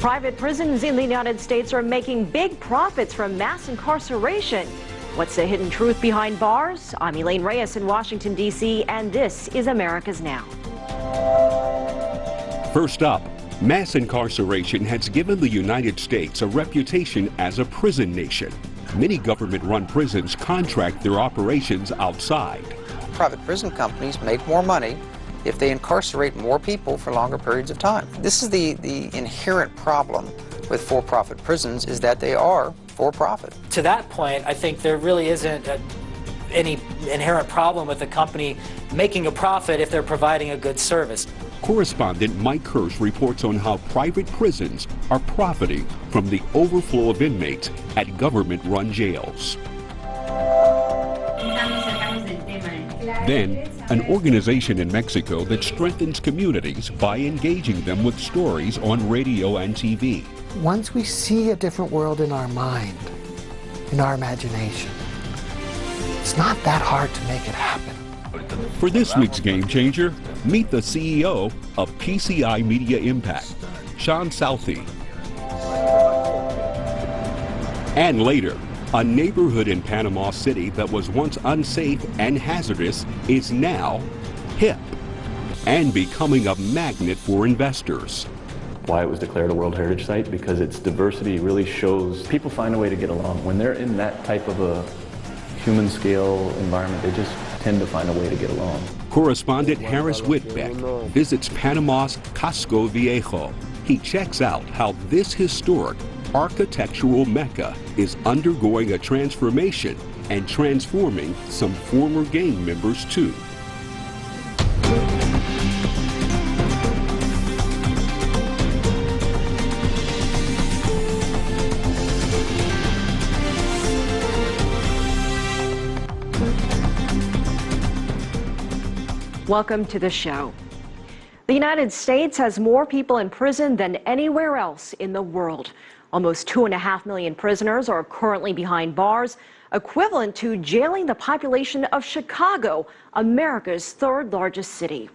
Private prisons in the United States are making big profits from mass incarceration. What's the hidden truth behind bars? I'm Elaine Reyes in Washington, D.C., and this is America's Now. First up, mass incarceration has given the United States a reputation as a prison nation. Many government-run prisons contract their operations outside. Private prison companies make more money if they incarcerate more people for longer periods of time. This is the inherent problem with for-profit prisons, is that they are for-profit. To that point, I think there really isn't any inherent problem with a company making a profit if they're providing a good service. Correspondent Mike Kirsch reports on how private prisons are profiting from the overflow of inmates at government-run jails. Then, an organization in Mexico that strengthens communities by engaging them with stories on radio and TV. Once we see a different world in our mind, in our imagination, it's not that hard to make it happen. For this week's Game Changer, meet the CEO of PCI Media Impact, Sean Southey. And later, a neighborhood in Panama City that was once unsafe and hazardous is now hip and becoming a magnet for investors. Why it was declared a World Heritage Site? Because its diversity really shows people find a way to get along. When they're in that type of a human scale environment, they just tend to find a way to get along. Correspondent Harris Whitbeck visits Panama's Casco Viejo. He checks out how this historic architectural mecca is undergoing a transformation and transforming some former gang members too. Welcome to the show. The United States has more people in prison than anywhere else in the world. Almost 2.5 million prisoners are currently behind bars, equivalent to jailing the population of Chicago, America's third largest city.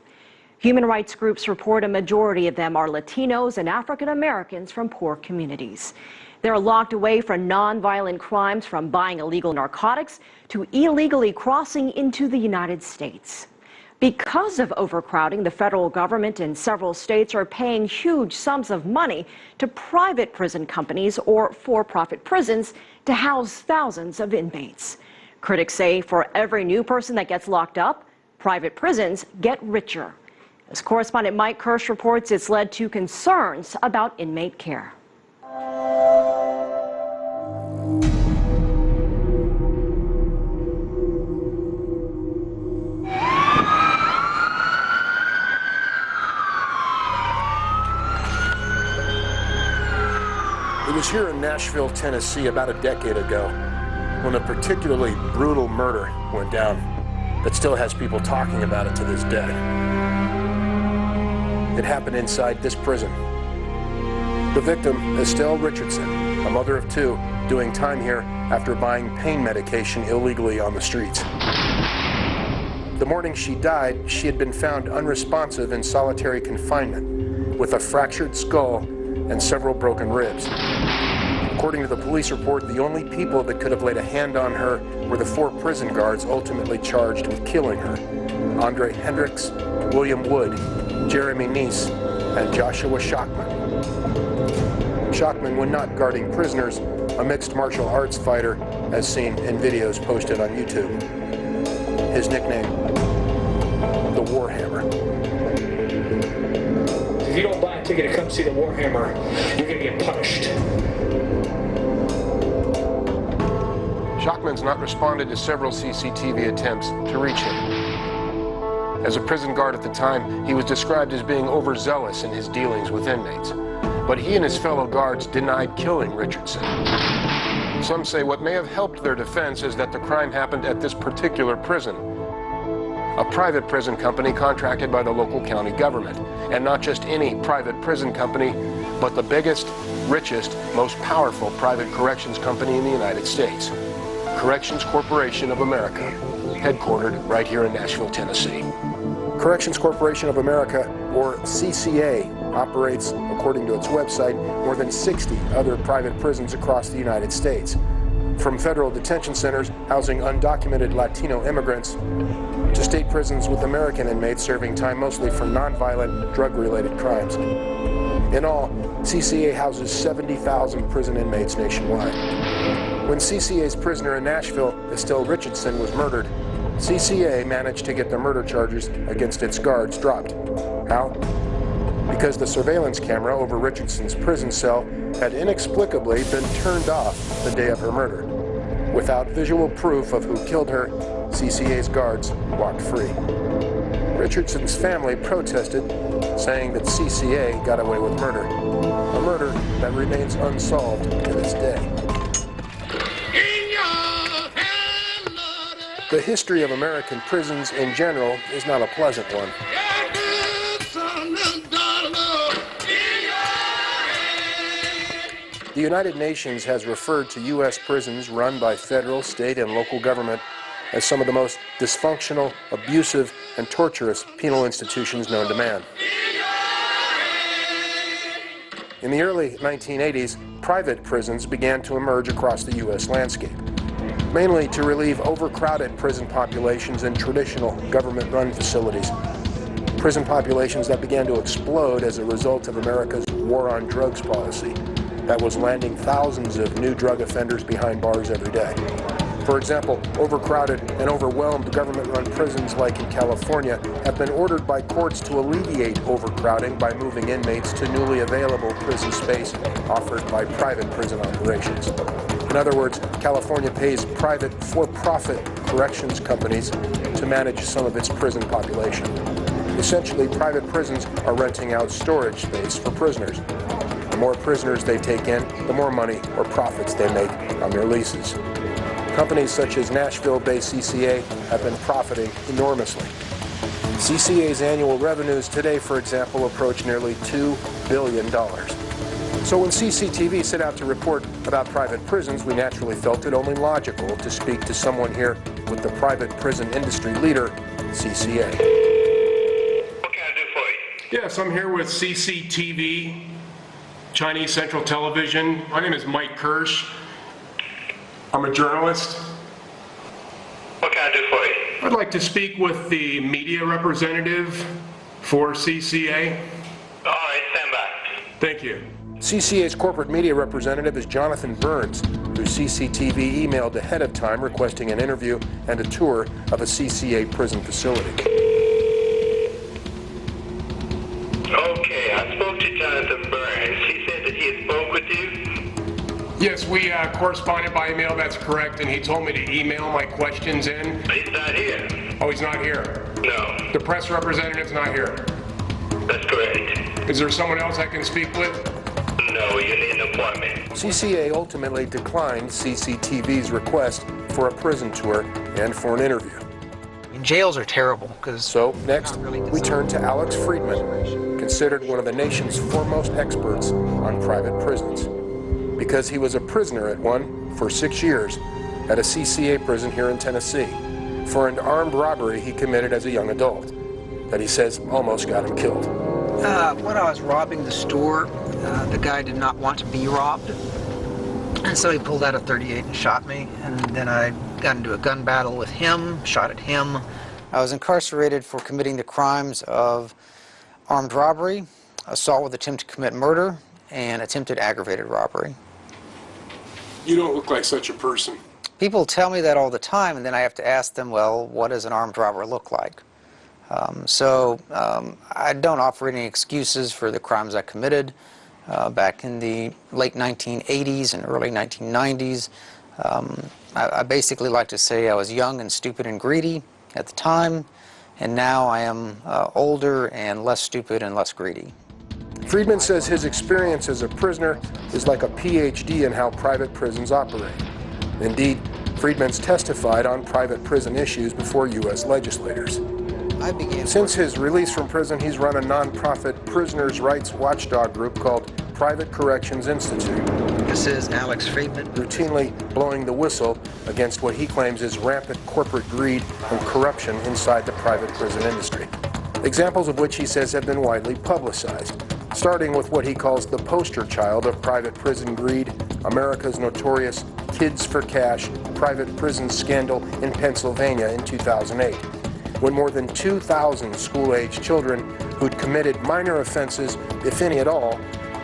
Human rights groups report a majority of them are Latinos and African Americans from poor communities. They're locked away for nonviolent crimes, from buying illegal narcotics to illegally crossing into the United States. Because of overcrowding, the federal government and several states are paying huge sums of money to private prison companies or for-profit prisons to house thousands of inmates. Critics say for every new person that gets locked up, private prisons get richer. As correspondent Mike Kirsch reports, it's led to concerns about inmate care. It was here in Nashville, Tennessee about a decade ago when a particularly brutal murder went down that still has people talking about it to this day. It happened inside this prison. The victim, Estelle Richardson, a mother of two, doing time here after buying pain medication illegally on the streets. The morning she died, she had been found unresponsive in solitary confinement with a fractured skull and several broken ribs. According to the police report, the only people that could have laid a hand on her were the 4 prison guards ultimately charged with killing her: Andre Hendricks, William Wood, Jeremy Neese, and Joshua Shockman. Shockman, when not guarding prisoners, a mixed martial arts fighter, as seen in videos posted on YouTube. His nickname, the Warhammer. If you don't buy a ticket to come see the Warhammer, you're going to get punished. Shockman's not responded to several CCTV attempts to reach him. As a prison guard at the time, he was described as being overzealous in his dealings with inmates. But he and his fellow guards denied killing Richardson. Some say what may have helped their defense is that the crime happened at this particular prison, a private prison company contracted by the local county government. And not just any private prison company, but the biggest, richest, most powerful private corrections company in the United States, Corrections Corporation of America, headquartered right here in Nashville, Tennessee. Corrections Corporation of America, or CCA, operates, according to its website, more than 60 other private prisons across the United States. From federal detention centers housing undocumented Latino immigrants to state prisons with American inmates serving time mostly for nonviolent, drug-related crimes. In all, CCA houses 70,000 prison inmates nationwide. When CCA's prisoner in Nashville, Estelle Richardson, was murdered, CCA managed to get the murder charges against its guards dropped. How? Because the surveillance camera over Richardson's prison cell had inexplicably been turned off the day of her murder. Without visual proof of who killed her, CCA's guards walked free. Richardson's family protested, saying that CCA got away with murder, a murder that remains unsolved to this day. The history of American prisons in general is not a pleasant one. The United Nations has referred to U.S. prisons run by federal, state, and local government as some of the most dysfunctional, abusive, and torturous penal institutions known to man. In the early 1980s, private prisons began to emerge across the U.S. landscape, mainly to relieve overcrowded prison populations in traditional government-run facilities. Prison populations that began to explode as a result of America's war on drugs policy that was landing thousands of new drug offenders behind bars every day. For example, overcrowded and overwhelmed government-run prisons like in California have been ordered by courts to alleviate overcrowding by moving inmates to newly available prison space offered by private prison operations. In other words, California pays private for-profit corrections companies to manage some of its prison population. Essentially, private prisons are renting out storage space for prisoners. The more prisoners they take in, the more money or profits they make on their leases. Companies such as Nashville-based CCA have been profiting enormously. CCA's annual revenues today, for example, approach nearly $2 billion. So when CCTV set out to report about private prisons, we naturally felt it only logical to speak to someone here with the private prison industry leader, CCA. What can I do for you? Yes, I'm here with CCTV, Chinese Central Television. My name is Mike Kirsch. I'm a journalist. What can I do for you? I'd like to speak with the media representative for CCA. All right, stand by. Thank you. CCA's corporate media representative is Jonathan Burns, who CCTV emailed ahead of time requesting an interview and a tour of a CCA prison facility. Okay, I spoke to Jonathan Burns. He said that he had spoke with you. Yes, we corresponded by email, that's correct, and he told me to email my questions in. He's not here. Oh, he's not here? No, The press representative's not here? that's correct. Is there someone else I can speak with? No, you need an appointment. CCA ultimately declined CCTV's request for a prison tour and for an interview. Jails are terrible because... So, next, we turn to Alex Friedman, considered one of the nation's foremost experts on private prisons, because he was a prisoner at one for 6 years at a CCA prison here in Tennessee for an armed robbery he committed as a young adult that he says almost got him killed. When I was robbing the store, the guy did not want to be robbed, and so he pulled out a .38 and shot me, and then I got into a gun battle with him, shot at him. I was incarcerated for committing the crimes of armed robbery, assault with attempt to commit murder, and attempted aggravated robbery. You don't look like such a person. People tell me that all the time, and then I have to ask them, well, what does an armed robber look like? I don't offer any excuses for the crimes I committed back in the late 1980s and early 1990s. I basically like to say I was young and stupid and greedy at the time, and now I am older and less stupid and less greedy. Friedman says his experience as a prisoner is like a PhD in how private prisons operate. Indeed, Friedman's testified on private prison issues before U.S. legislators. Since his release from prison, he's run a nonprofit prisoners' rights watchdog group called Private Corrections Institute. This is Alex Friedman. Routinely blowing the whistle against what he claims is rampant corporate greed and corruption inside the private prison industry. Examples of which he says have been widely publicized, starting with what he calls the poster child of private prison greed, America's notorious Kids for Cash private prison scandal in Pennsylvania in 2008, when more than 2,000 school-age children who'd committed minor offenses, if any at all,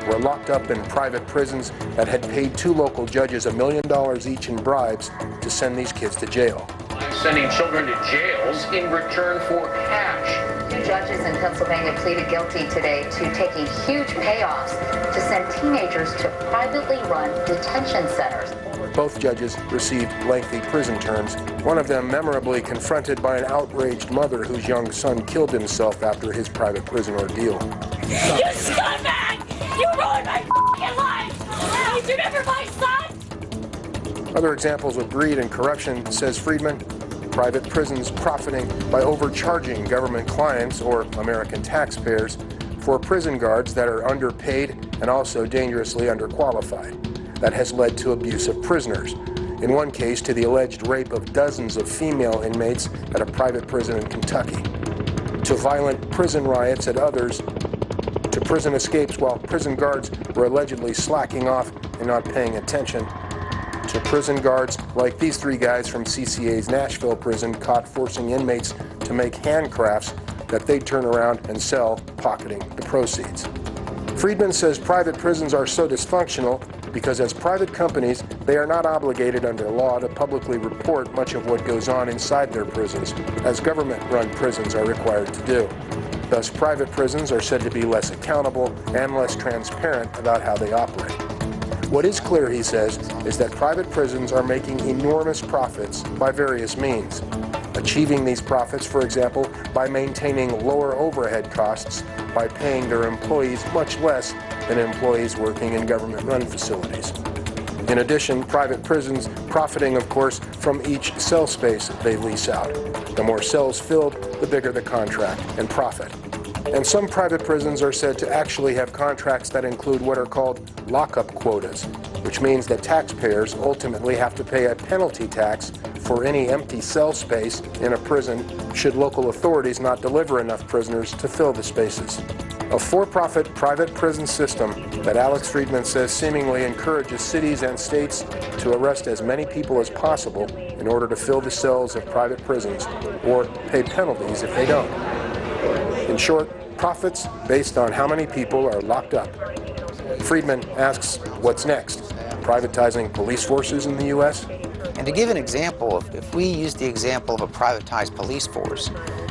were locked up in private prisons that had paid 2 local judges $1 million each in bribes to send these kids to jail. Sending children to jails in return for cash. 2 judges in Pennsylvania pleaded guilty today to taking huge payoffs to send teenagers to privately run detention centers. Both judges received lengthy prison terms, one of them memorably confronted by an outraged mother whose young son killed himself after his private prison ordeal. You scumbag! You ruined my f***ing life! You remember my son? Other examples of greed and corruption, says Friedman, private prisons profiting by overcharging government clients or American taxpayers for prison guards that are underpaid and also dangerously underqualified. That has led to abuse of prisoners. In one case, to the alleged rape of dozens of female inmates at a private prison in Kentucky. To violent prison riots at others. To prison escapes while prison guards were allegedly slacking off and not paying attention. To prison guards like these 3 guys from CCA's Nashville prison caught forcing inmates to make handcrafts that they'd turn around and sell, pocketing the proceeds. Friedman says private prisons are so dysfunctional because as private companies, they are not obligated under law to publicly report much of what goes on inside their prisons, as government-run prisons are required to do. Thus, private prisons are said to be less accountable and less transparent about how they operate. What is clear, he says, is that private prisons are making enormous profits by various means. Achieving these profits, for example, by maintaining lower overhead costs, by paying their employees much less than employees working in government-run facilities. In addition, private prisons profiting, of course, from each cell space they lease out. The more cells filled, the bigger the contract and profit. And some private prisons are said to actually have contracts that include what are called lockup quotas, which means that taxpayers ultimately have to pay a penalty tax for any empty cell space in a prison should local authorities not deliver enough prisoners to fill the spaces. A for-profit private prison system that Alex Friedman says seemingly encourages cities and states to arrest as many people as possible in order to fill the cells of private prisons or pay penalties if they don't. In short, profits based on how many people are locked up. Friedman asks, what's next? Privatizing police forces in the U.S.? And to give an example, if we use the example of a privatized police force,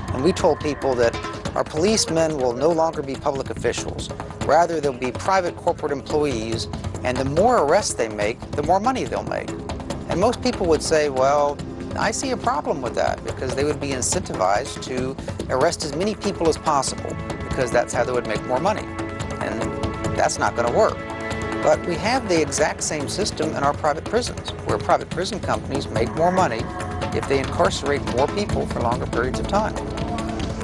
and we told people that our policemen will no longer be public officials, rather they'll be private corporate employees, and the more arrests they make, the more money they'll make. And most people would say, well, I see a problem with that, because they would be incentivized to arrest as many people as possible, because that's how they would make more money. And that's not going to work. But we have the exact same system in our private prisons, where private prison companies make more money if they incarcerate more people for longer periods of time.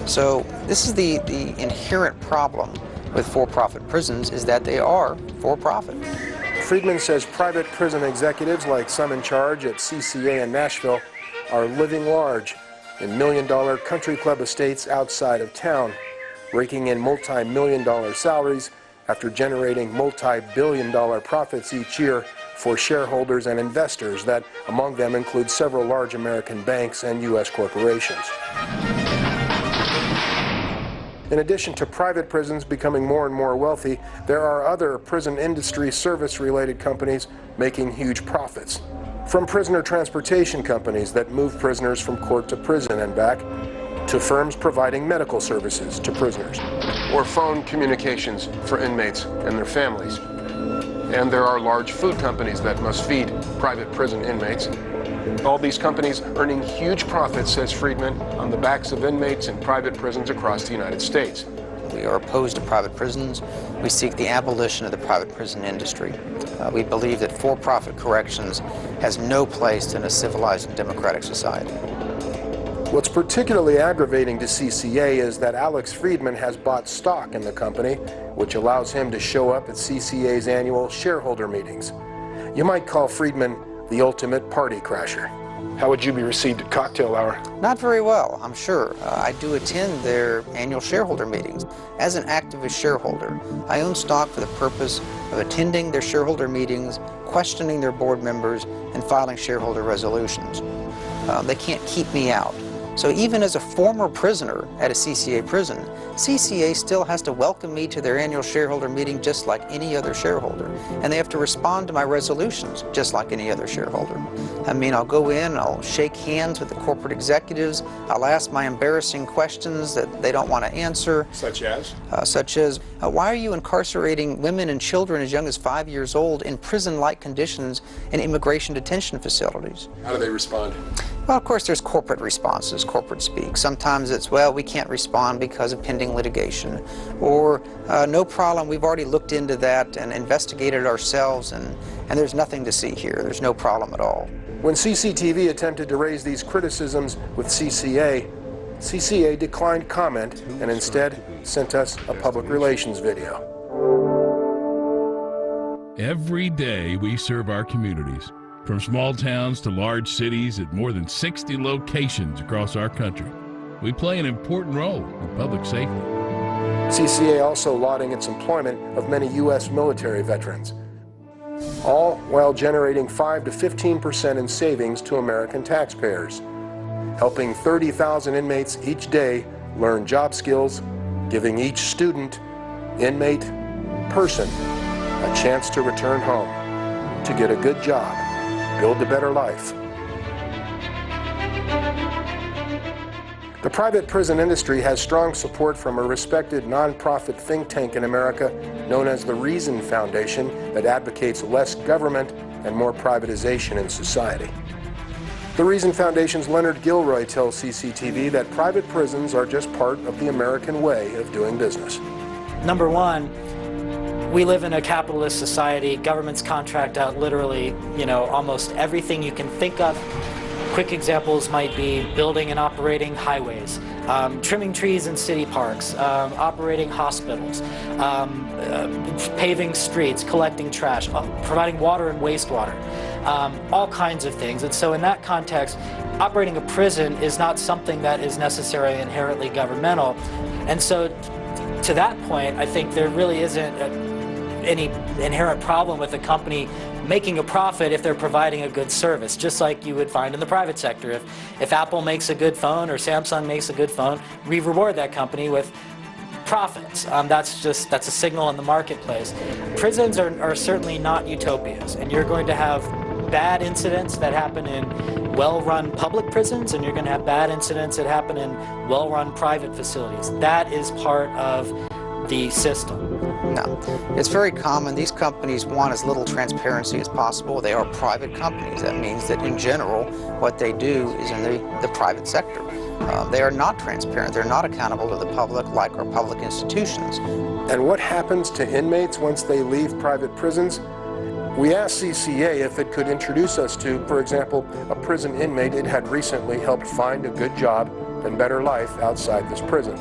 So this is the inherent problem with for-profit prisons, is that they are for-profit. Friedman says private prison executives, like some in charge at CCA in Nashville, are living large in million-dollar country club estates outside of town, raking in multi-million-dollar salaries after generating multi-billion-dollar profits each year for shareholders and investors that, among them, include several large American banks and U.S. corporations. In addition to private prisons becoming more and more wealthy, there are other prison industry service-related companies making huge profits. From prisoner transportation companies that move prisoners from court to prison and back, to firms providing medical services to prisoners. Or phone communications for inmates and their families. And there are large food companies that must feed private prison inmates. All these companies earning huge profits, says Friedman, on the backs of inmates in private prisons across the United States. We are opposed to private prisons. We seek the abolition of the private prison industry. We believe that for-profit corrections has no place in a civilized and democratic society. What's particularly aggravating to CCA is that Alex Friedman has bought stock in the company, which allows him to show up at CCA's annual shareholder meetings. You might call Friedman the ultimate party crasher. How would you be received at cocktail hour? Not very well, I'm sure. I do attend their annual shareholder meetings. As an activist shareholder, I own stock for the purpose of attending their shareholder meetings, questioning their board members, and filing shareholder resolutions. They can't keep me out. So even as a former prisoner at a CCA prison, CCA still has to welcome me to their annual shareholder meeting just like any other shareholder. And they have to respond to my resolutions just like any other shareholder. I mean, I'll go in, I'll shake hands with the corporate executives, I'll ask my embarrassing questions that they don't want to answer. Such as? Why are you incarcerating women and children as young as 5 years old in prison-like conditions in immigration detention facilities? How do they respond? Well, of course, there's corporate responses, corporate speak. Sometimes it's, well, we can't respond because of pending litigation. Or, no problem, we've already looked into that and investigated ourselves, and there's nothing to see here. There's no problem at all. When CCTV attempted to raise these criticisms with CCA, CCA declined comment and instead sent us a public relations video. Every day we serve our communities. From small towns to large cities at more than 60 locations across our country. We play an important role in public safety. CCA also lauding its employment of many U.S. military veterans, all while generating 5 to 15% in savings to American taxpayers, helping 30,000 inmates each day learn job skills, giving each student, inmate, person a chance to return home, to get a good job, build a better life. The private prison industry has strong support from a respected nonprofit think tank in America known as the Reason Foundation that advocates less government and more privatization in society. The Reason Foundation's Leonard Gilroy tells CCTV that private prisons are just part of the American way of doing business. Number one, we live in a capitalist society. Governments contract out literally, almost everything you can think of. Quick examples might be building and operating highways, trimming trees in city parks, operating hospitals, paving streets, collecting trash, providing water and wastewater, all kinds of things. And so in that context, operating a prison is not something that is necessarily inherently governmental. And so to that point, I think there really isn't any inherent problem with a company making a profit if they're providing a good service, just like you would find in the private sector. If Apple makes a good phone or Samsung makes a good phone, we reward that company with profits. That's a signal in the marketplace. Prisons are certainly not utopias, and you're going to have bad incidents that happen in well-run public prisons, and you're going to have bad incidents that happen in well-run private facilities. That is part of the system. No, it's very common. These companies want as little transparency as possible. They are private companies. That means that in general, what they do is in the private sector. They are not transparent. They're not accountable to the public like our public institutions. And what happens to inmates once they leave private prisons? We asked CCA if it could introduce us to, for example, a prison inmate it had recently helped find a good job and better life outside this prison.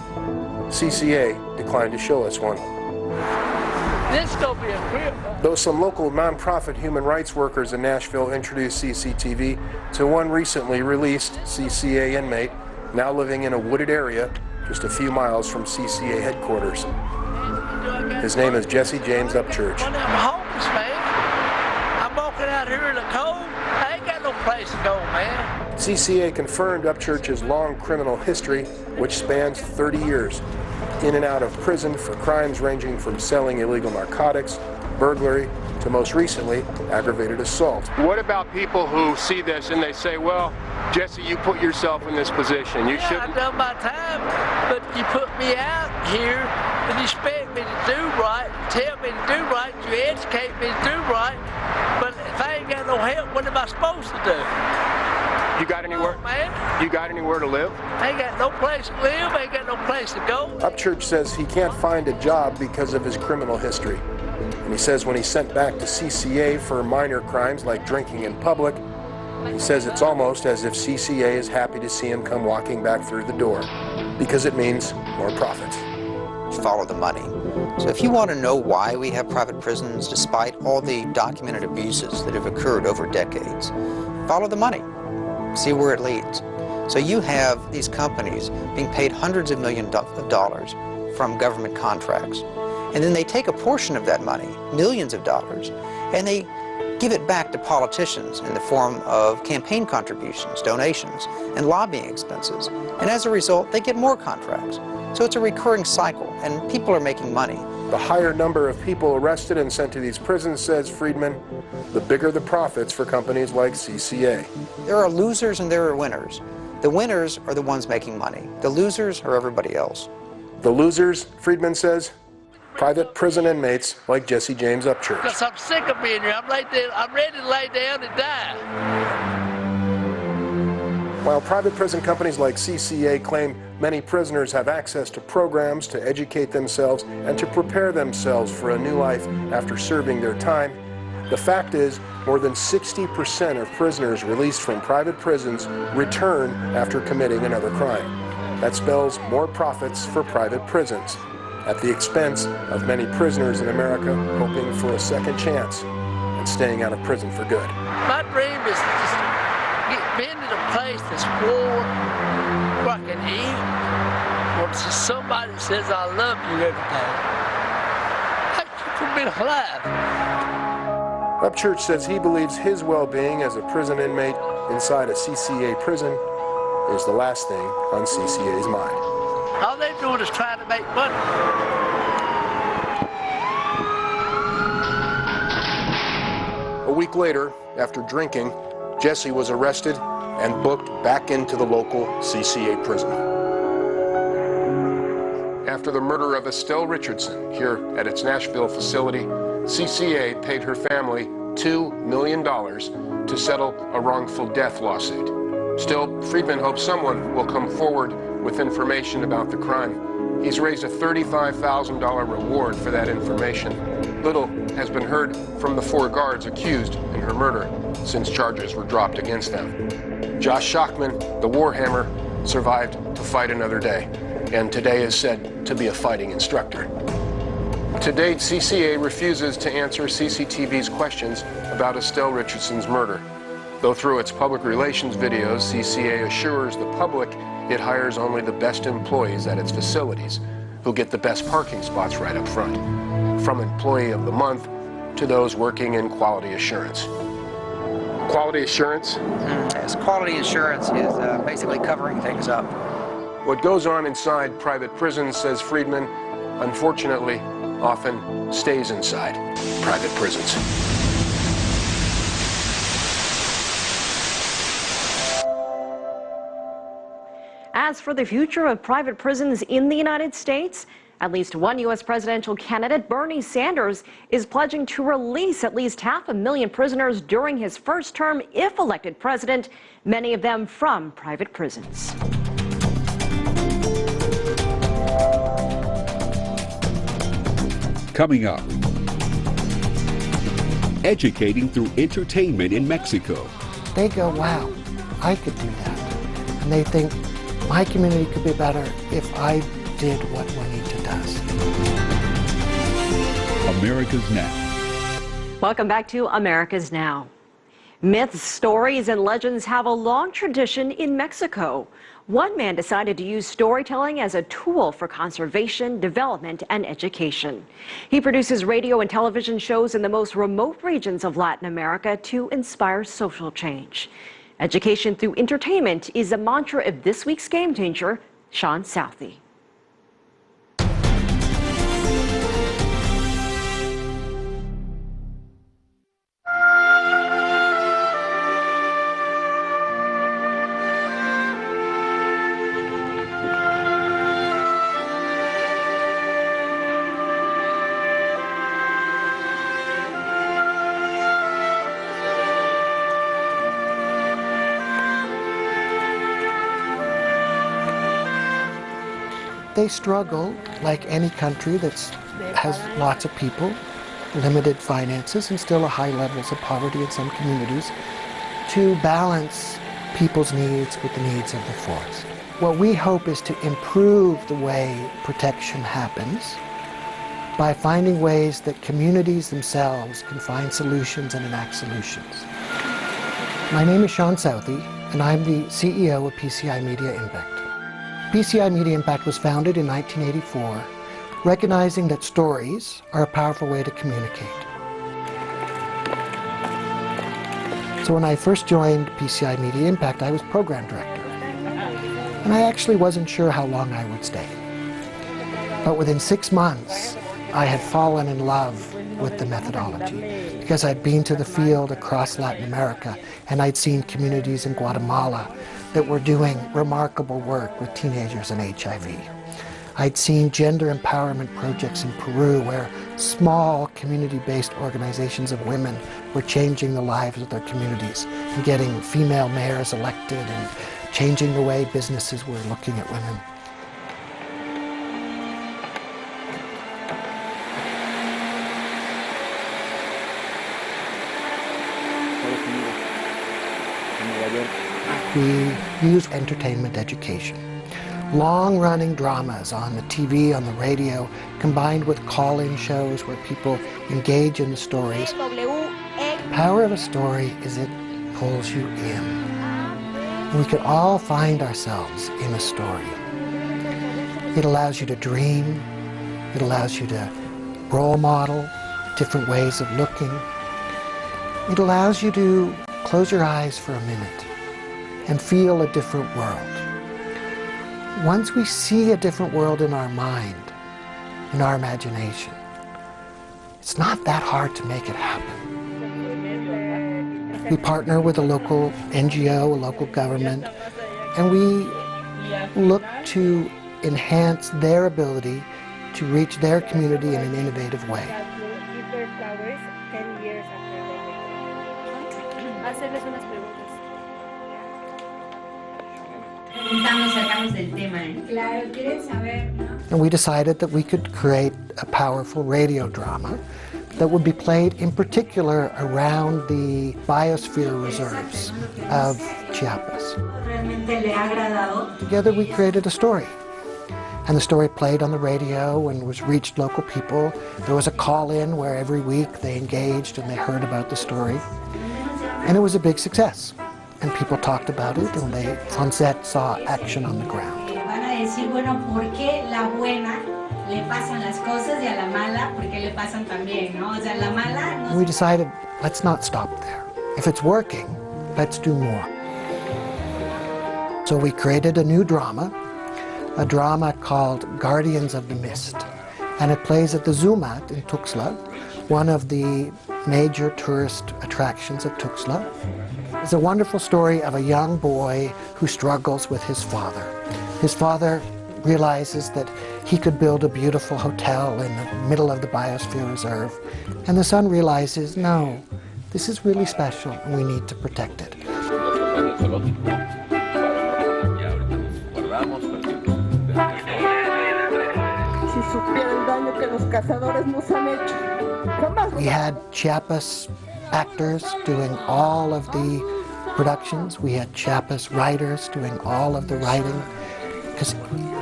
CCA declined to show us one. This gonna be a real. Though some local nonprofit human rights workers in Nashville introduced CCTV to one recently released CCA inmate now living in a wooded area just a few miles from CCA headquarters. His name is Jesse James Upchurch. I'm homeless, man. I'm walking out here in the cold. I ain't got no place to go, man. CCA confirmed Upchurch's long criminal history, which spans 30 years, in and out of prison for crimes ranging from selling illegal narcotics, burglary, to most recently, aggravated assault. What about people who see this and they say, well, Jesse, you put yourself in this position. You shouldn't. I've done my time, but you put me out here and you expect me to do right, tell me to do right, you educate me to do right, but if I ain't got no help, what am I supposed to do? You got anywhere? Oh, man. You got anywhere to live? I ain't got no place to live, I ain't got no place to go. Upchurch says he can't find a job because of his criminal history. And he says when he's sent back to CCA for minor crimes like drinking in public, he says it's almost as if CCA is happy to see him come walking back through the door because it means more profit. Follow the money. So if you want to know why we have private prisons despite all the documented abuses that have occurred over decades, follow the money. see where it leads. So you have these companies being paid hundreds of millions of dollars from government contracts. And then they take a portion of that money, millions of dollars, and they give it back to politicians in the form of campaign contributions, donations, and lobbying expenses. And as a result, they get more contracts. So it's a recurring cycle, and people are making money. The higher number of people arrested and sent to these prisons, says Friedman, the bigger the profits for companies like CCA. There are losers and there are winners. The winners are the ones making money. The losers are everybody else. The losers, Friedman says, private prison inmates like Jesse James Upchurch. Because I'm sick of being here. I'm ready to lay down and die. While private prison companies like CCA claim many prisoners have access to programs to educate themselves and to prepare themselves for a new life after serving their time, the fact is more than 60% of prisoners released from private prisons return after committing another crime. That spells more profits for private prisons, at the expense of many prisoners in America hoping for a second chance and staying out of prison for good. My dream is to just being in a place that's warm, where I can eat, where somebody says I love you every day. Thank you for being alive. Upchurch says he believes his well-being as a prison inmate inside a CCA prison is the last thing on CCA's mind. All they're doing is trying to make money. A week later, after drinking, Jesse was arrested and booked back into the local CCA prison. After the murder of Estelle Richardson here at its Nashville facility, CCA paid her family $2 million to settle a wrongful death lawsuit. Still, Friedman hopes someone will come forward with information about the crime. He's raised a $35,000 reward for that information. Little has been heard from the 4 guards accused in her murder since charges were dropped against them. Josh Schachman, the Warhammer, survived to fight another day, and today is said to be a fighting instructor. To date, CCA refuses to answer CCTV's questions about Estelle Richardson's murder. Though through its public relations videos, CCA assures the public it hires only the best employees at its facilities, who get the best parking spots right up front, from Employee of the Month to those working in quality assurance. Quality assurance? Yes, quality assurance is basically covering things up. What goes on inside private prisons, says Friedman, unfortunately, often stays inside private prisons. As for the future of private prisons in the United States, at least one U.S. presidential candidate, Bernie Sanders, is pledging to release at least 500,000 prisoners during his first term if elected president, many of them from private prisons. Coming up, educating through entertainment in Mexico. They go, wow, I could do that. And they think, my community could be better if I did what Juanita does. America's Now. Welcome back to America's Now. Myths, stories, and legends have a long tradition in Mexico. One man decided to use storytelling as a tool for conservation, development, and education. He produces radio and television shows in the most remote regions of Latin America to inspire social change. Education through entertainment is a mantra of this week's Game Changer, Sean Southey. They struggle, like any country that has lots of people, limited finances, and still a high levels of poverty in some communities, to balance people's needs with the needs of the forest. What we hope is to improve the way protection happens by finding ways that communities themselves can find solutions and enact solutions. My name is Sean Southey. and I'm the CEO of PCI Media Impact. PCI Media Impact was founded in 1984, recognizing that stories are a powerful way to communicate. So when I first joined PCI Media Impact, I was program director. And I actually wasn't sure how long I would stay. But within 6 months, I had fallen in love with the methodology because I'd been to the field across Latin America and I'd seen communities in Guatemala that were doing remarkable work with teenagers and HIV. I'd seen gender empowerment projects in Peru where small community-based organizations of women were changing the lives of their communities and getting female mayors elected and changing the way businesses were looking at women. We use entertainment education. Long-running dramas on the TV, on the radio, combined with call-in shows where people engage in the stories. The power of a story is it pulls you in. We could all find ourselves in a story. It allows you to dream. It allows you to role model different ways of looking. It allows you to close your eyes for a minute and feel a different world. Once we see a different world in our mind, in our imagination, it's not that hard to make it happen. We partner with a local NGO, a local government, and we look to enhance their ability to reach their community in an innovative way. And we decided that we could create a powerful radio drama that would be played in particular around the biosphere reserves of Chiapas. Together we created a story. And the story played on the radio and was reached local people. There was a call-in where every week they engaged and they heard about the story. And it was a big success. And people talked about it, and Sunset saw action on the ground. We decided, let's not stop there. If it's working, let's do more. So we created a new drama, a drama called Guardians of the Mist. And it plays at the Zumat in Tuxtla, one of the major tourist attractions of Tuxtla. It's a wonderful story of a young boy who struggles with his father. His father realizes that he could build a beautiful hotel in the middle of the biosphere reserve, and the son realizes, no, this is really special and we need to protect it. We had Chiapas actors doing all of the productions. We had Chiapas writers doing all of the writing. Because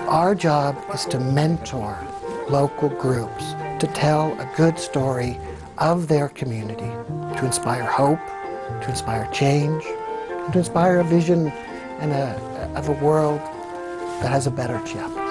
our job is to mentor local groups to tell a good story of their community, to inspire hope, to inspire change, and to inspire a vision of a world that has a better Chiapas.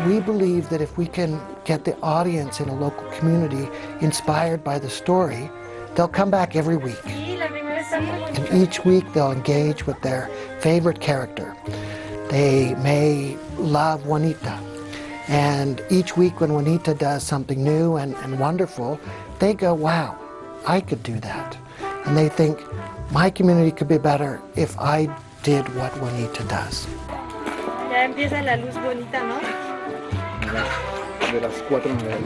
We believe that if we can get the audience in a local community inspired by the story, they'll come back every week. And each week they'll engage with their favorite character. They may love Juanita. And each week when Juanita does something new and wonderful, they go, wow, I could do that. And they think, my community could be better if I did what Juanita does. Ya empieza la luz bonita, ¿no? De las 4:09.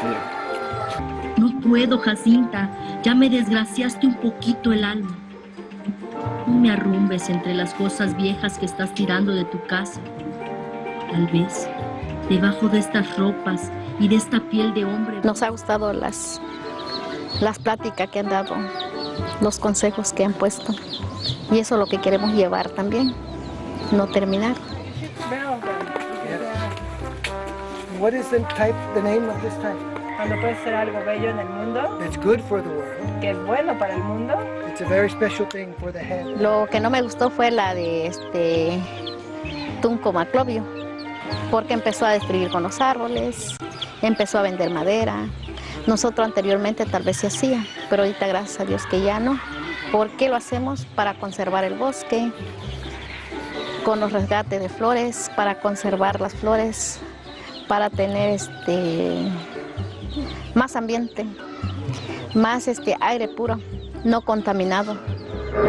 Mira. No puedo, Jacinta. Ya me desgraciaste un poquito el alma. No me arrumbes entre las cosas viejas que estás tirando de tu casa. Tal vez, debajo de estas ropas y de esta piel de hombre... Nos ha gustado las pláticas que han dado, los consejos que han puesto. Y eso es lo que queremos llevar también, no terminar. what is the name of this type? Cuando puede ser algo bello en el mundo, It's good for the world. que es bueno para el mundo. It's a very special thing for the head. Lo que no me gustó fue la de Tunco Maclovio, porque empezó a destruir con los árboles, empezó a vender madera. Nosotros anteriormente tal vez se hacía, pero ahorita gracias a Dios que ya no. ¿Por qué lo hacemos? Para conservar el bosque, con los resgates de flores, para conservar las flores, para tener más ambiente, más aire puro, no contaminado.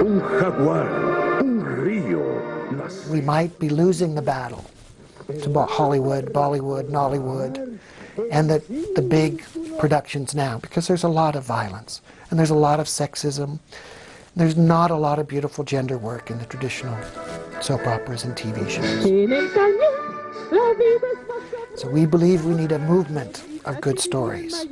Un jaguar, un río. We might be losing the battle. It's about Hollywood, Bollywood, Nollywood, and the big productions now, because there's a lot of violence, and there's a lot of sexism. There's not a lot of beautiful gender work in the traditional soap operas and TV shows. So we believe we need a movement of good stories.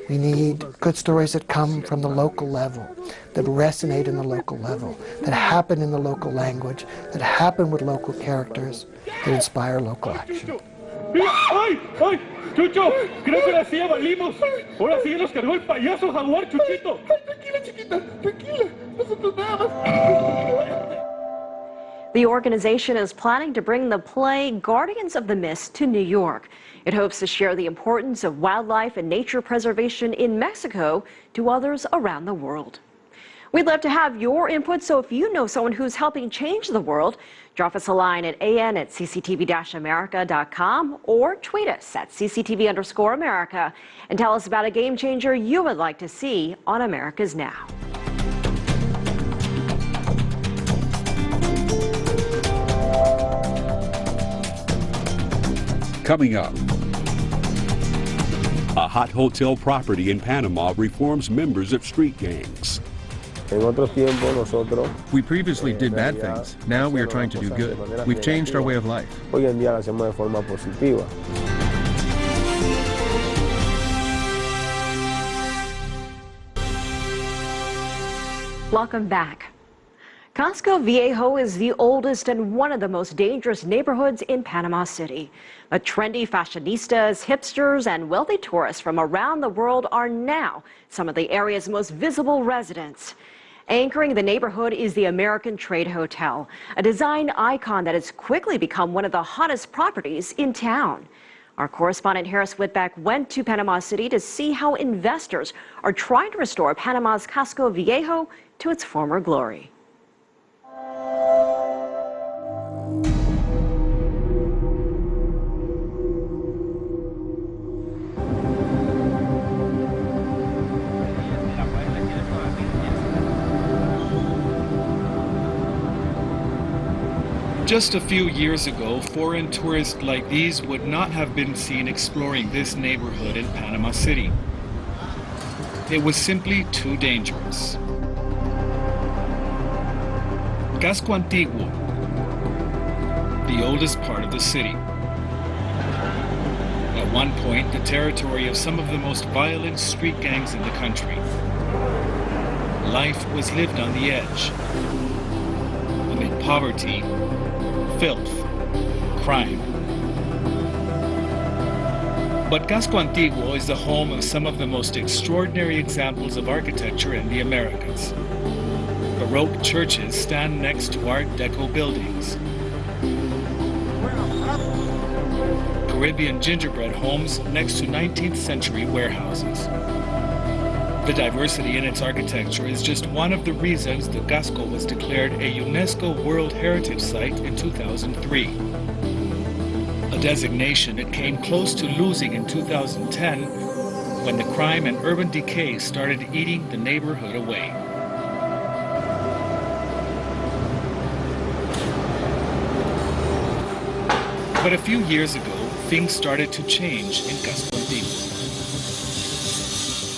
We need good stories that come from the local level, that resonate in the local level, that happen in the local language, that happen with local characters, that inspire local action. ¡Ay! ¡Ay! ¡Chucho! Creo que la silla valimos. Ahora sí nos cargó el payaso jaguar, Chuchito. Tranquila, chiquita, tranquila. Nosotros nada más. The organization is planning to bring the play Guardians of the Mist to New York. It hopes to share the importance of wildlife and nature preservation in Mexico to others around the world. We'd love to have your input, so if you know someone who's helping change the world, drop us a line at an@cctv-america.com or tweet us at cctv_America and tell us about a game changer you would like to see on America's Now. Coming up, a hot hotel property in Panama reforms members of street gangs. We previously did bad things. Now we are trying to do good. We've changed our way of life. Welcome back. Casco Viejo is the oldest and one of the most dangerous neighborhoods in Panama City. The trendy fashionistas, hipsters, and wealthy tourists from around the world are now some of the area's most visible residents. Anchoring the neighborhood is the American Trade Hotel, a design icon that has quickly become one of the hottest properties in town. Our correspondent Harris Whitbeck went to Panama City to see how investors are trying to restore Panama's Casco Viejo to its former glory. Just a few years ago, foreign tourists like these would not have been seen exploring this neighborhood in Panama City. It was simply too dangerous. Casco Antiguo, the oldest part of the city. At one point, the territory of some of the most violent street gangs in the country. Life was lived on the edge, amid poverty, filth, crime. But Casco Antiguo is the home of some of the most extraordinary examples of architecture in the Americas. Baroque churches stand next to Art Deco buildings. Caribbean gingerbread homes next to 19th century warehouses. The diversity in its architecture is just one of the reasons the Casco was declared a UNESCO World Heritage Site in 2003. A designation it came close to losing in 2010 when the crime and urban decay started eating the neighborhood away. But a few years ago, things started to change in Casco Antiguo.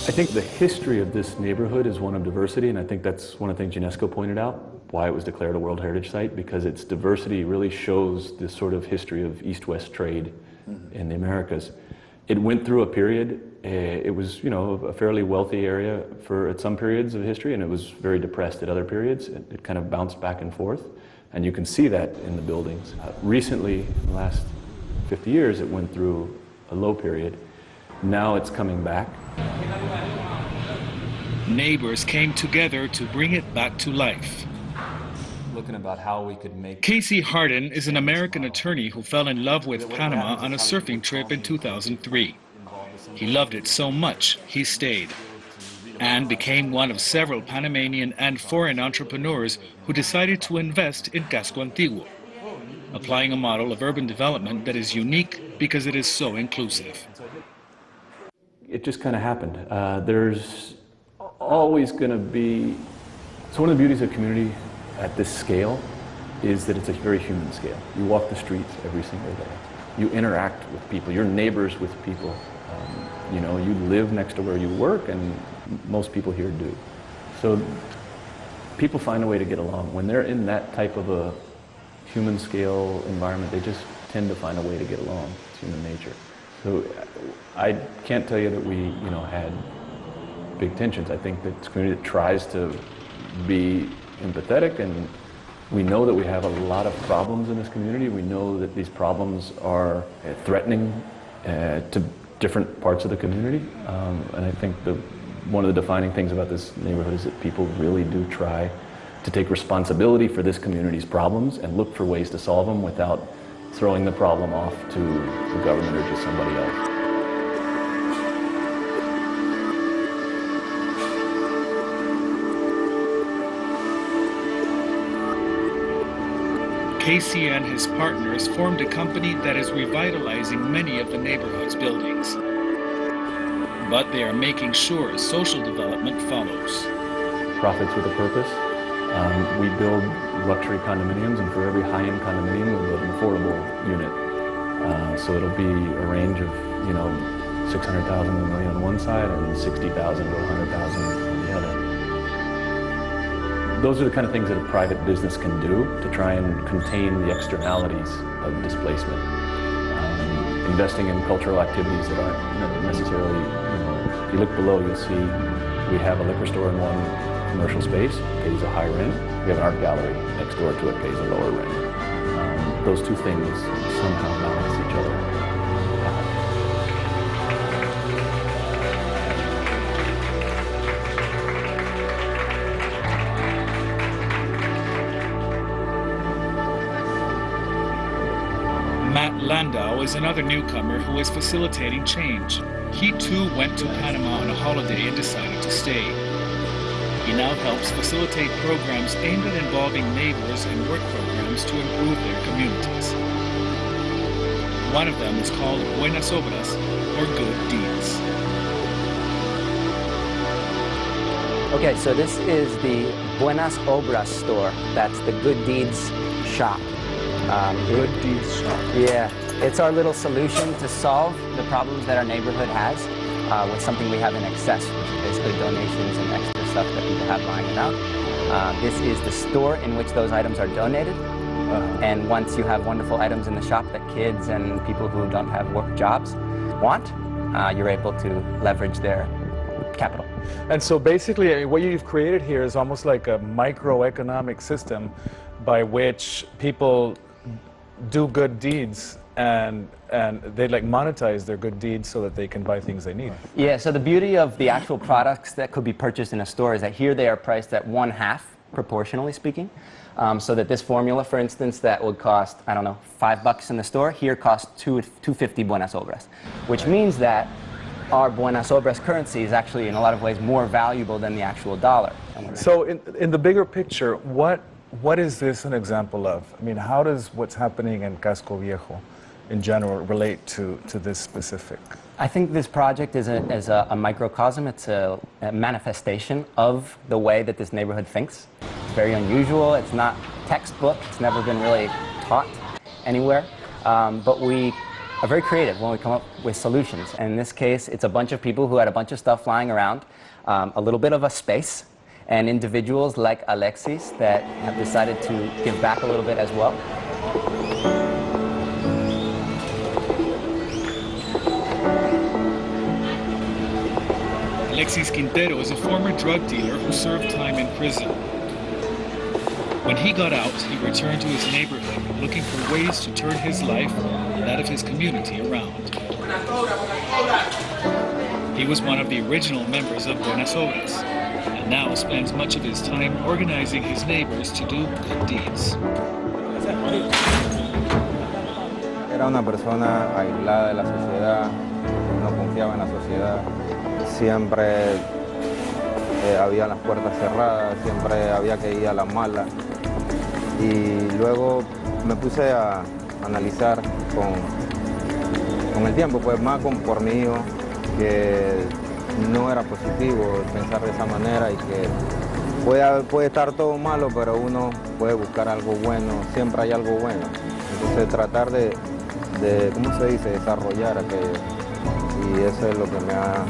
I think the history of this neighborhood is one of diversity, and I think that's one of the things UNESCO pointed out, why it was declared a World Heritage Site, because its diversity really shows this sort of history of East-West trade in the Americas. It went through a period, it was, a fairly wealthy area at some periods of history, and it was very depressed at other periods. It kind of bounced back and forth, and you can see that in the buildings. Recently, in the last 50 years, it went through a low period. Now it's coming back. Neighbors came together to bring it back to life. Looking about how we could make... Casey Harden is an American attorney who fell in love with Panama on a surfing trip in 2003. He loved it so much, he stayed, and became one of several Panamanian and foreign entrepreneurs who decided to invest in Casco Antiguo, applying a model of urban development that is unique because it is so inclusive. It just kind of happened. There's always going to be... So one of the beauties of community at this scale is that it's a very human scale. You walk the streets every single day. You interact with people. You're neighbors with people. You know, you live next to where you work, and most people here do. So people find a way to get along. When they're in that type of a human scale environment, they just tend to find a way to get along. It's human nature. So I can't tell you that we, you know, had big tensions. I think that it's a community that tries to be empathetic, and we know that we have a lot of problems in this community. We know that these problems are threatening to different parts of the community, and I think one of the defining things about this neighborhood is that people really do try to take responsibility for this community's problems and look for ways to solve them without throwing the problem off to the government or just somebody else. Casey and his partners formed a company that is revitalizing many of the neighborhood's buildings. But they are making sure social development follows. Profits with a purpose. We build luxury condominiums, and for every high-end condominium, we build an affordable unit. So it'll be a range of, you know, 600,000 to $1 million on one side and 60,000 to 100,000 on the other. Those are the kind of things that a private business can do to try and contain the externalities of displacement. Investing in cultural activities that aren't necessarily, you know, if you look below, you'll see we have a liquor store in one commercial space, pays a high rent. We have an art gallery next door to it, pays a lower rent. Those two things somehow balance each other out. Matt Landau is another newcomer who is facilitating change. He too went to Panama on a holiday and decided to stay. He now helps facilitate programs aimed at involving neighbors in work programs to improve their communities. One of them is called Buenas Obras, or Good Deeds. Okay, so this is the Buenas Obras store. That's the Good Deeds shop. Good Deeds shop. Yeah, it's our little solution to solve the problems that our neighborhood has with something we have in excess, which is basically donations and extra stuff that people have lying around. This is the store in which those items are donated. And once you have wonderful items in the shop that kids and people who don't have work jobs want, you're able to leverage their capital. And so basically, I mean, what you've created here is almost like a microeconomic system by which people do good deeds and they like monetize their good deeds so that they can buy things they need. Yeah, so the beauty of the actual products that could be purchased in a store is that here they are priced at 1/2, proportionally speaking. So that this formula, for instance, that would cost, I don't know, $5 in the store, here costs $2.50 Buenas Obras, which means that our Buenas Obras currency is actually in a lot of ways more valuable than the actual dollar. So in the bigger picture, what is this an example of? I mean, how does what's happening in Casco Viejo in general relate to this specific? I think this project is a microcosm. It's a manifestation of the way that this neighborhood thinks. It's very unusual. It's not textbook. It's never been really taught anywhere. But we are very creative when we come up with solutions. And in this case, it's a bunch of people who had a bunch of stuff lying around, a little bit of a space, and individuals like Alexis that have decided to give back a little bit as well. Alexis Quintero is a former drug dealer who served time in prison. When he got out, he returned to his neighborhood, looking for ways to turn his life and that of his community around. He was one of the original members of Buenas Obras, and now spends much of his time organizing his neighbors to do good deeds. Era una persona aislada de la sociedad, no confiaba en la sociedad, siempre había las puertas cerradas, siempre había que ir a la mala. Y luego me puse a analizar con el tiempo, pues más por mí, que no era positivo pensar de esa manera y que puede estar todo malo, pero uno puede buscar algo bueno, siempre hay algo bueno. Entonces tratar de ¿cómo se dice?, desarrollar aquello. Y eso es lo que me ha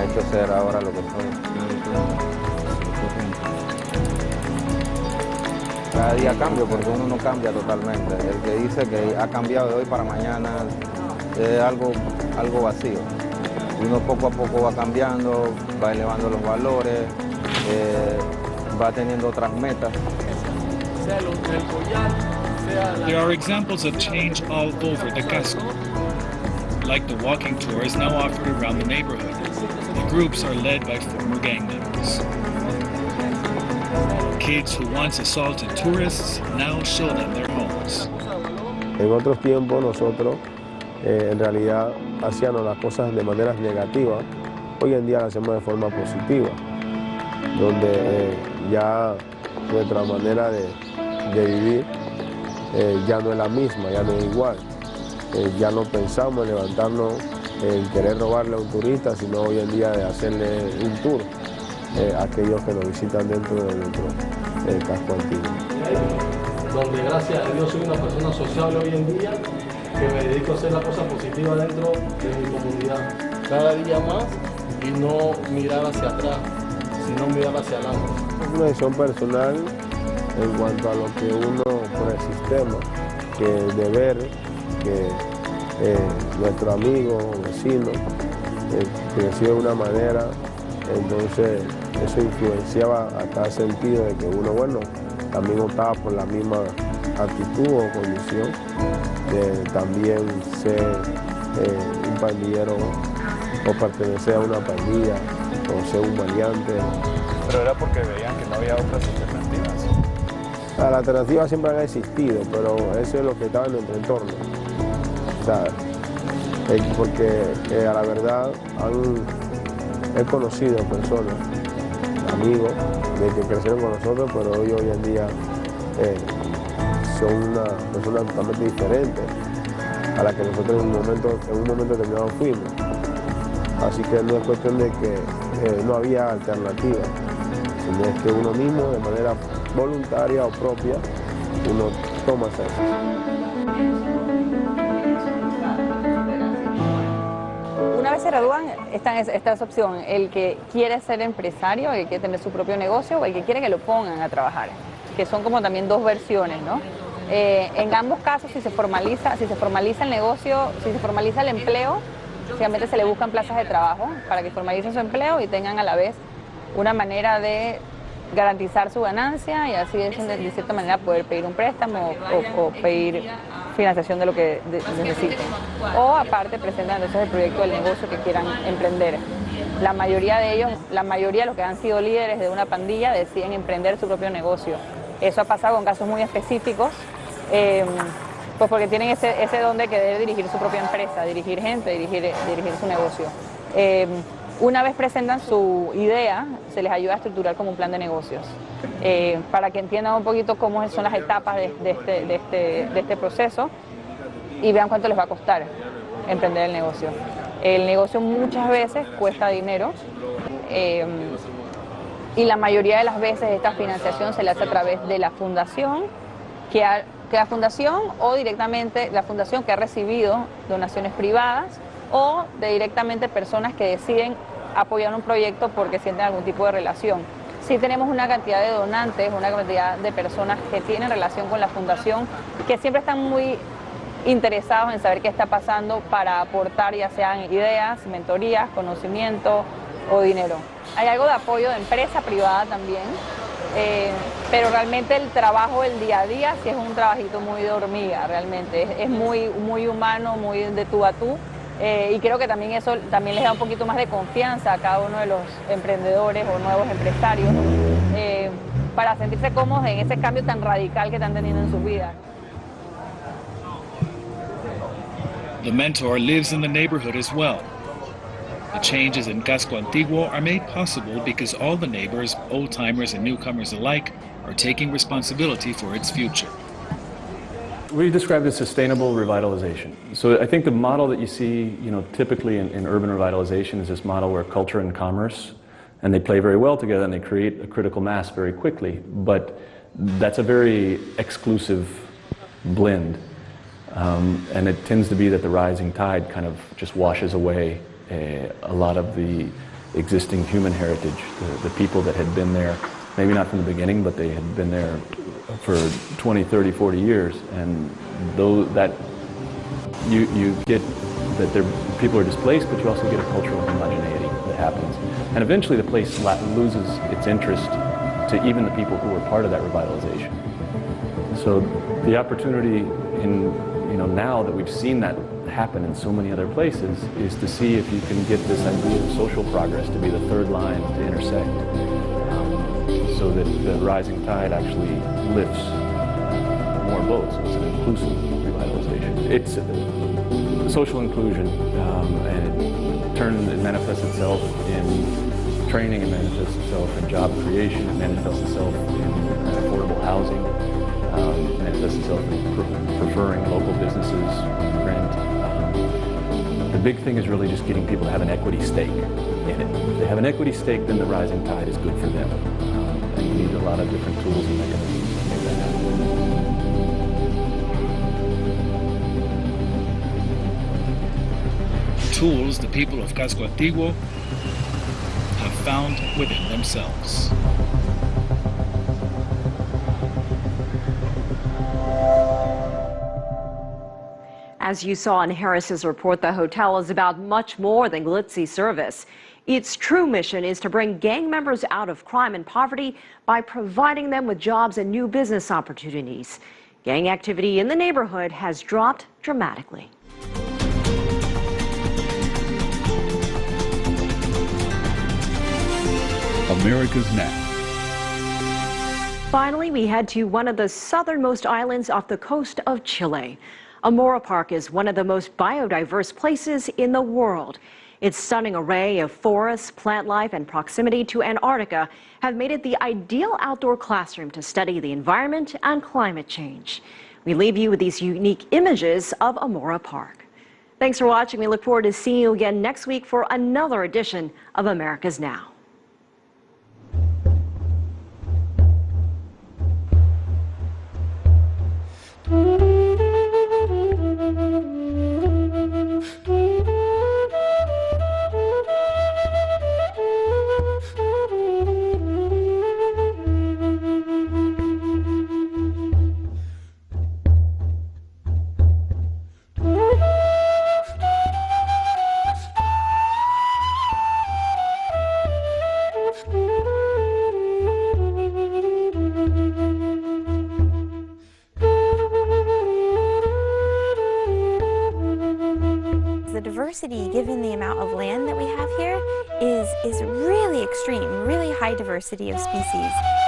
hecho ser ahora lo que soy. Cada día cambio porque uno no cambia totalmente. El que dice que ha cambiado de hoy para mañana es algo vacío. Uno poco a poco va cambiando, va elevando los valores, va teniendo otras metas. There are examples of change all over the casco, like the walking tours now offered around the neighborhood. The groups are led by former gang members. Kids who once assaulted tourists now show them their homes. En otros tiempos nosotros en realidad hacíamos las cosas de maneras negativas, hoy en día las hacemos de forma positiva, donde ya nuestra manera de vivir ya no es la misma, ya no es igual. Ya no pensamos en levantarnos en querer robarle a un turista, sino hoy en día de hacerle un tour a aquellos que nos visitan dentro de nuestro casco antiguo. Donde gracias a Dios soy una persona sociable hoy en día, que me dedico a hacer la cosa positiva dentro de mi comunidad, cada día más, y no mirar hacia atrás, sino mirar hacia adelante. Es una decisión personal en cuanto a lo que uno, por el sistema, que de ver que nuestro amigo o vecino creció de una manera, entonces eso influenciaba a tal sentido de que uno, bueno, también optaba por la misma actitud o condición de también ser un pandillero o pertenecer a una pandilla o ser un maleante. Pero era porque veían que no había otras alternativas. Las alternativas siempre han existido, pero eso es lo que estaba en nuestro entorno. O sea, porque a la verdad he conocido personas, amigos, de que crecieron con nosotros, pero hoy en día son una persona totalmente diferente a la que nosotros en un momento determinado fuimos. Así que no es cuestión de que no había alternativa, sino es que uno mismo, de manera voluntaria o propia, uno toma esa decisión. Una vez se gradúan, está esa opción, el que quiere ser empresario, el que quiere tener su propio negocio, o el que quiere que lo pongan a trabajar, que son como también dos versiones, ¿no? En ambos casos, si se formaliza el negocio, si se formaliza el empleo, básicamente se le buscan plazas de trabajo para que formalicen su empleo y tengan a la vez una manera de garantizar su ganancia y así de cierta manera poder pedir un préstamo o pedir financiación de lo que necesiten. O aparte presentan entonces el proyecto del negocio que quieran emprender. La mayoría de ellos, los que han sido líderes de una pandilla, deciden emprender su propio negocio. Eso ha pasado con casos muy específicos, pues porque tienen ese don de querer dirigir su propia empresa, dirigir gente, dirigir su negocio. Una vez presentan su idea, se les ayuda a estructurar como un plan de negocios, para que entiendan un poquito cómo son las etapas de este proceso y vean cuánto les va a costar emprender el negocio. El negocio muchas veces cuesta dinero y la mayoría de las veces esta financiación se le hace a través de la fundación, que la fundación o directamente la fundación que ha recibido donaciones privadas o de directamente personas que deciden apoyar un proyecto porque sienten algún tipo de relación. Sí tenemos una cantidad de donantes, una cantidad de personas que tienen relación con la fundación, que siempre están muy interesados en saber qué está pasando para aportar ya sean ideas, mentorías, conocimiento o dinero. Hay algo de apoyo de empresa privada también, pero realmente el trabajo del día a día sí es un trabajito muy de hormiga, realmente. Es muy humano, muy de tú a tú. Y creo que también eso también les da un poquito más de confianza a cada uno de los emprendedores o nuevos empresarios para sentirse cómodos en ese cambio tan radical que están teniendo en sus vidas. The mentor lives in the neighborhood as well. The changes in Casco Antiguo are made possible because all the neighbors, old-timers and newcomers alike, are taking responsibility for its future. We described as sustainable revitalization. So I think the model that you see, typically in urban revitalization is this model where culture and commerce, and they play very well together and they create a critical mass very quickly. But that's a very exclusive blend. And it tends to be that the rising tide kind of just washes away a lot of the existing human heritage, the people that had been there, maybe not from the beginning, but they had been there for 20, 30, 40 years, and though that you get that people are displaced, but you also get a cultural homogeneity that happens, and eventually the place loses its interest to even the people who were part of that revitalization. So the opportunity in now that we've seen that happen in so many other places is to see if you can get this idea of social progress to be the third line to intersect. So that the rising tide actually lifts more boats. So it's an inclusive revitalization. It's social inclusion, and it manifests itself in training, it manifests itself in job creation, it manifests itself in affordable housing, it manifests itself in preferring local businesses, rent. The big thing is really just getting people to have an equity stake in it. If they have an equity stake, then the rising tide is good for them. And you need a lot of different tools and mechanisms to make that happen. Tools the people of Casco Antiguo have found within themselves. As you saw in Harris's report, the hotel is about much more than glitzy service. Its true mission is to bring gang members out of crime and poverty by providing them with jobs and new business opportunities. Gang activity in the neighborhood has dropped dramatically. America's Now. Finally, we head to one of the southernmost islands off the coast of Chile. Amora Park is one of the most biodiverse places in the world. Its stunning array of forests, plant life, and proximity to Antarctica have made it the ideal outdoor classroom to study the environment and climate change. We leave you with these unique images of Amora Park. Thanks for watching. We look forward to seeing you again next week for another edition of America's Now. Given the amount of land that we have here is really extreme, really high diversity of species.